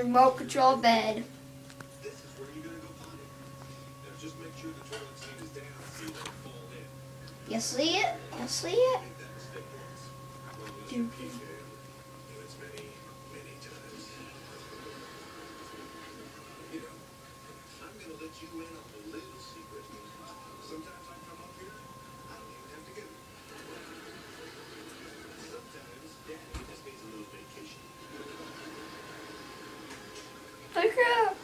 remote control bed. This is where you're gonna go potty. Now just make sure the toilet seat is down so you don't fall in. You see it? You see it? Make that mistake once. Well, unless you're PK, and it's many, many times. You know, I'm gonna let you in on a little secret. Sometimes I come up here, I don't even have to go. Sometimes Daddy just needs a little vacation. Hey, crap.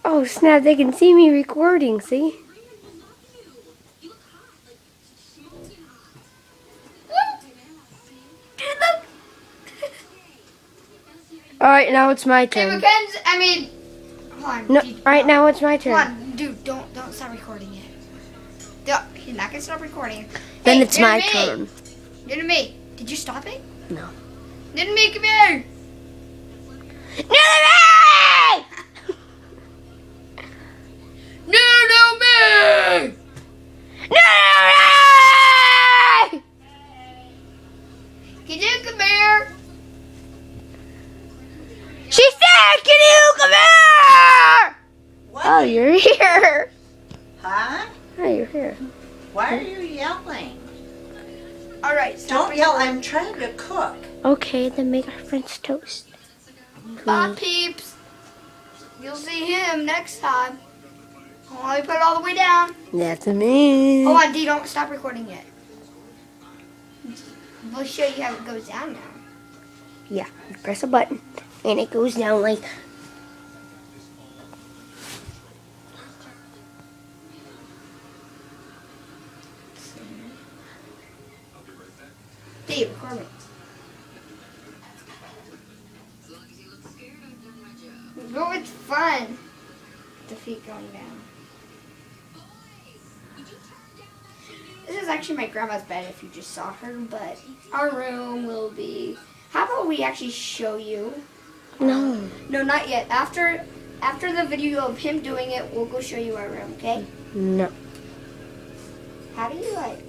Oh snap, they can see me recording, see? Alright, now it's my Hey, turn. hold on. No, Dude, alright, now it's my Hold turn. on, dude, don't stop recording yet. He's not gonna stop recording. Then Hey, it's my you're to me. turn. You're to me. Did you stop it? No. You're to me, come here. No, no, me! Can you come here? She said, can you come here? What? Oh, you're here. Huh? Oh, you're here. Why are you yelling? All right, stop Don't yell. recording. I'm trying to cook. Okay, then make our French toast. Bye, peeps. You'll see him next time. Oh, let me put it all the way down. That's me. Hold on, D, don't stop recording yet. We'll show you how it goes down now. Yeah, you press a button, and it goes down like... D, record me. No, it's fun. The feet going down. This is actually my grandma's bed if you just saw her, but our room will be... How about we actually show you? No. No, not yet. After the video of him doing it, we'll go show you our room, okay? No. How do you like...